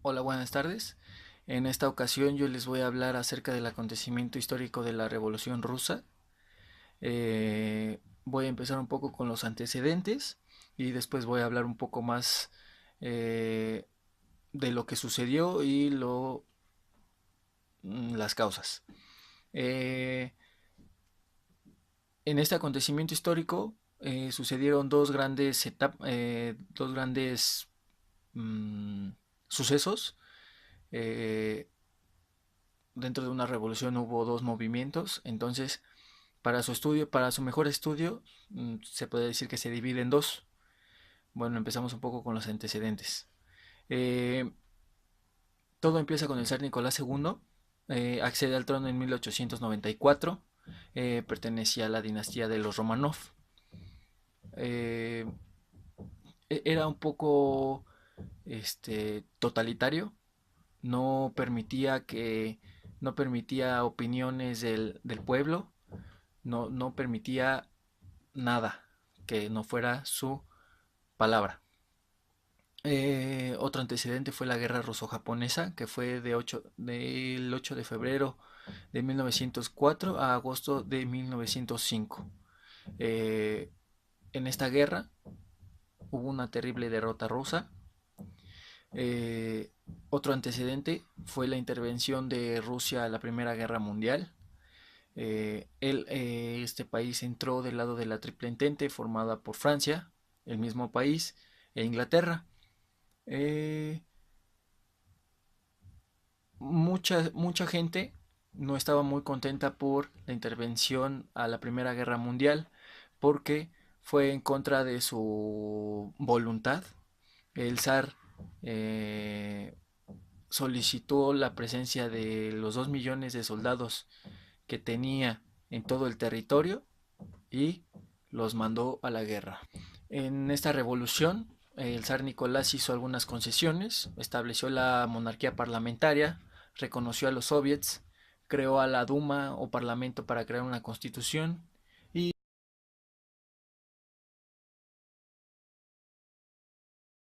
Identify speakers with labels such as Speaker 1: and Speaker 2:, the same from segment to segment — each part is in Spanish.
Speaker 1: Hola, buenas tardes. En esta ocasión yo les voy a hablar acerca del acontecimiento histórico de la Revolución Rusa. Voy a empezar un poco con los antecedentes y después voy a hablar un poco más eh, de lo que sucedió y las causas. Eh, en este acontecimiento histórico sucedieron dos grandes mm, sucesos. Eh, Dentro de una revolución hubo dos movimientos, entonces para su mejor estudio, se puede decir que se divide en dos. Bueno, empezamos un poco con los antecedentes. Eh, Todo empieza con el zar Nicolás II, accede al trono en 1894, pertenecía a la dinastía de los Romanov. Eh, Era un poco totalitario, no permitía que no permitía opiniones del pueblo, no permitía nada que no fuera su palabra. Otro antecedente fue la guerra ruso-japonesa, que fue del 8 de febrero de 1904 a agosto de 1905. Eh, en esta guerra hubo una terrible derrota rusa. Eh, Otro antecedente fue la intervención de Rusia a la Primera Guerra Mundial. Este país entró del lado de la Triple Entente formada por Francia, el mismo país, e Inglaterra. Eh, mucha gente no estaba muy contenta por la intervención a la Primera Guerra Mundial porque fue en contra de su voluntad. El zar eh, solicitó la presencia de los 2 millones de soldados que tenía en todo el territorio y los mandó a la guerra. En esta revolución, el zar Nicolás hizo algunas concesiones, estableció la monarquía parlamentaria, reconoció a los soviets, creó a la Duma o Parlamento para crear una constitución y,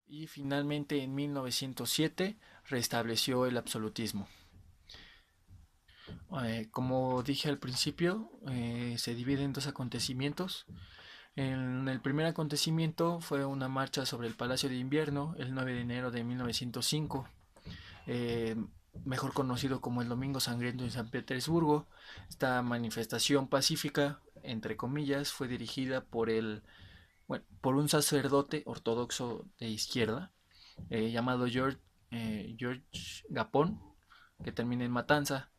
Speaker 1: y finalmente en 1907 restableció el absolutismo. Como dije al principio, se divide en dos acontecimientos. En el primer acontecimiento fue una marcha sobre el Palacio de Invierno el 9 de enero de 1905, eh, mejor conocido como el Domingo Sangriento en San Petersburgo. Esta manifestación pacífica, entre comillas, fue dirigida por un sacerdote ortodoxo de izquierda llamado George Gapón, que termina en matanza.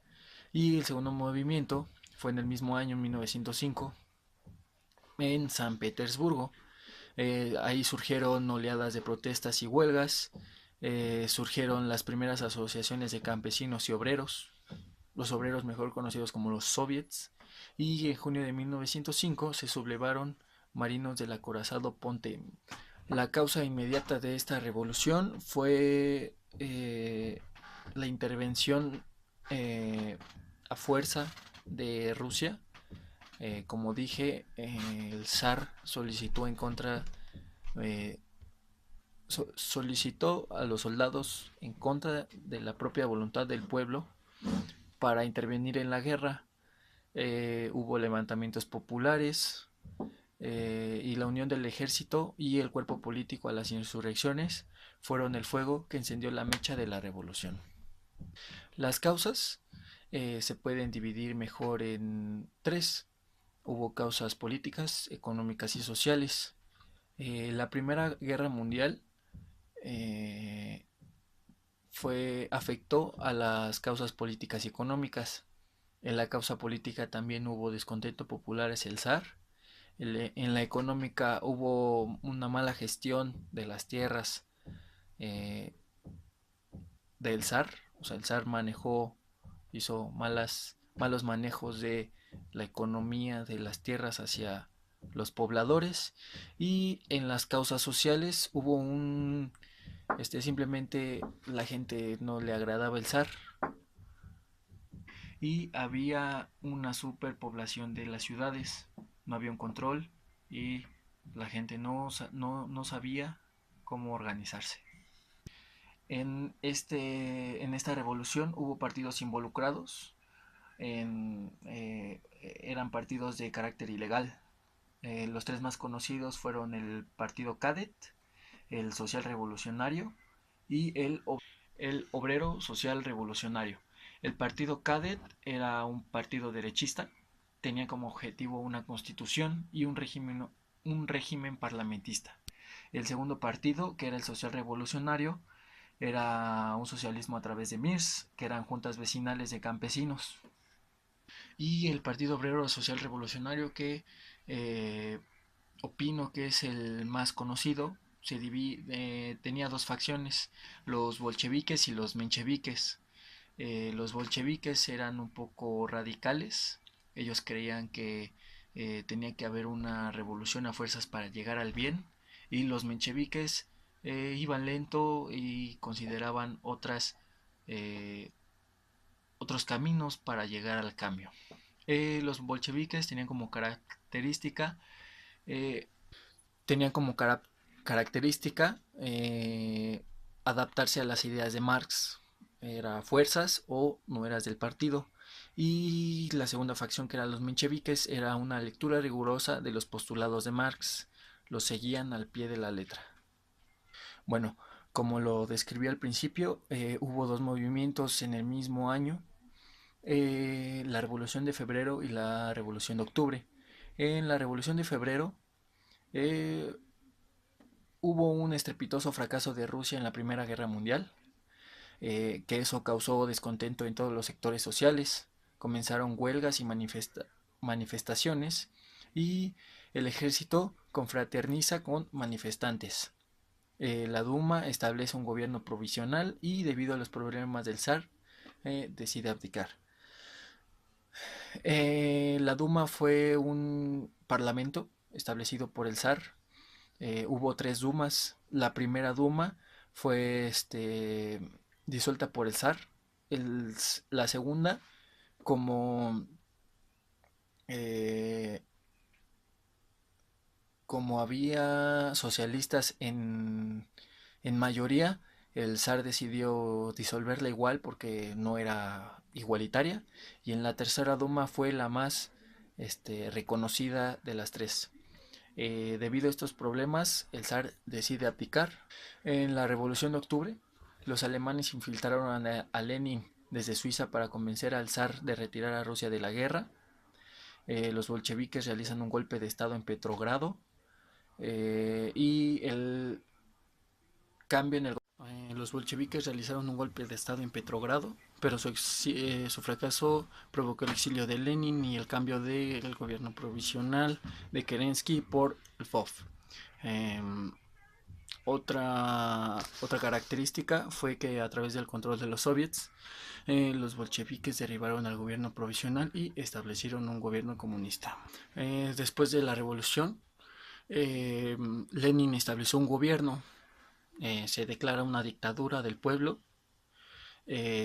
Speaker 1: Y el segundo movimiento fue en el mismo año, en 1905, en San Petersburgo. Ahí surgieron oleadas de protestas y huelgas, surgieron las primeras asociaciones de campesinos y obreros, los obreros mejor conocidos como los soviets, y en junio de 1905 se sublevaron marinos del acorazado Ponte. La causa inmediata de esta revolución fue la intervención eh, a fuerza de Rusia. Como dije, el zar solicitó en contra, eh, solicitó a los soldados en contra de la propia voluntad del pueblo para intervenir en la guerra. Hubo levantamientos populares y la unión del ejército y el cuerpo político a las insurrecciones fueron el fuego que encendió la mecha de la revolución. Las causas se pueden dividir mejor en tres. Hubo causas políticas, económicas y sociales. La Primera Guerra Mundial eh, afectó a las causas políticas y económicas. En la causa política también hubo descontento popular hacia el zar. En la económica hubo una mala gestión de las tierras eh, del zar. O sea, el zar hizo malos manejos de la economía de las tierras hacia los pobladores. Y en las causas sociales hubo simplemente la gente no le agradaba el zar y había una superpoblación de las ciudades, no había un control y la gente no sabía cómo organizarse. En esta revolución hubo partidos involucrados, eran partidos de carácter ilegal. Los tres más conocidos fueron el Partido Cadet, el Social Revolucionario y el Obrero Social Revolucionario. El Partido Cadet era un partido derechista, tenía como objetivo una constitución y un régimen parlamentista. El segundo partido, que era el Social Revolucionario, era un socialismo a través de MIRS, que eran juntas vecinales de campesinos. Y el Partido Obrero Social Revolucionario, que eh, opino que es el más conocido, tenía dos facciones, los bolcheviques y los mencheviques. Los bolcheviques eran un poco radicales, ellos creían que tenía que haber una revolución a fuerzas para llegar al bien, y los mencheviques iban lento y consideraban eh, otros caminos para llegar al cambio. Los bolcheviques eh, tenían como característica adaptarse a las ideas de Marx. Era fuerzas o no eras del partido. Y la segunda facción, que eran los mencheviques, era una lectura rigurosa de los postulados de Marx. Los seguían al pie de la letra. Bueno, como lo describí al principio, hubo dos movimientos en el mismo año, la Revolución de Febrero y la Revolución de Octubre. En la Revolución de Febrero eh, hubo un estrepitoso fracaso de Rusia en la Primera Guerra Mundial, que eso causó descontento en todos los sectores sociales. Comenzaron huelgas y manifestaciones, y el ejército confraterniza con manifestantes. La Duma establece un gobierno provisional y, debido a los problemas del zar, decide abdicar. La Duma fue un parlamento establecido por el zar. Hubo tres dumas. La primera duma fue disuelta por el zar. La segunda, como, eh, como había socialistas en mayoría, el zar decidió disolverla igual porque no era igualitaria. Y en la tercera duma fue la más reconocida de las tres. Debido a estos problemas, el zar decide abdicar. En la Revolución de Octubre, los alemanes infiltraron a Lenin desde Suiza para convencer al zar de retirar a Rusia de la guerra. Los bolcheviques realizan un golpe de estado en Petrogrado, y el cambio en el los bolcheviques realizaron un golpe de estado en Petrogrado, pero su fracaso provocó el exilio de Lenin y el cambio del gobierno provisional de Kerensky por Lvov. Eh, otra característica fue que, a través del control de los soviets, los bolcheviques derribaron al gobierno provisional y establecieron un gobierno comunista. Después de la revolución, eh, Lenin estableció un gobierno, se declara una dictadura del pueblo,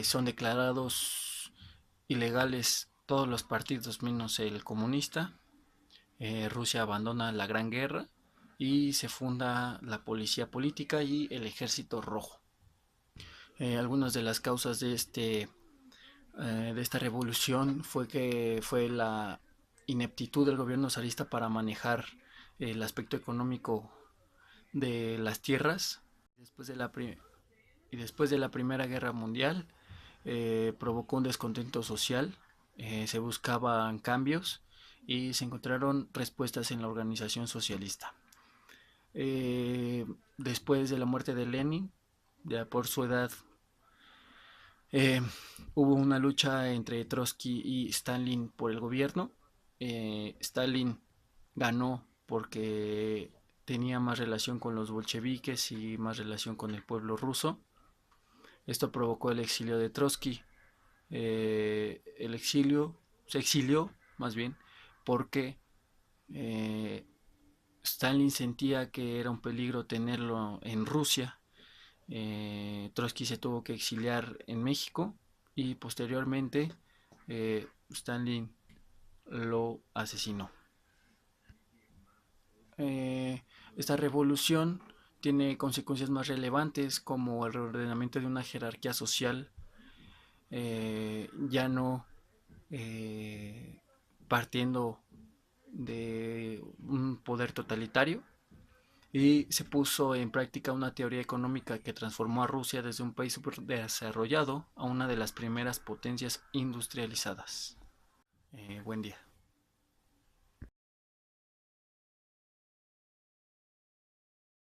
Speaker 1: son declarados ilegales todos los partidos menos el comunista. Rusia abandona la Gran Guerra y se funda la policía política y el ejército rojo. Algunas de las causas de esta revolución fue la ineptitud del gobierno zarista para manejar el aspecto económico de las tierras. Después de la, y después de la Primera Guerra Mundial, provocó un descontento social, se buscaban cambios y se encontraron respuestas en la organización socialista. Después de la muerte de Lenin, ya por su edad, eh, hubo una lucha entre Trotsky y Stalin por el gobierno. Stalin ganó porque tenía más relación con los bolcheviques y más relación con el pueblo ruso. Esto provocó el exilio de Trotsky. Se exilió más bien porque Stalin sentía que era un peligro tenerlo en Rusia. Trotsky se tuvo que exiliar en México y posteriormente Stalin lo asesinó. Esta revolución tiene consecuencias más relevantes como el reordenamiento de una jerarquía social, ya no eh, partiendo de un poder totalitario, y se puso en práctica una teoría económica que transformó a Rusia desde un país superdesarrollado a una de las primeras potencias industrializadas. Buen día.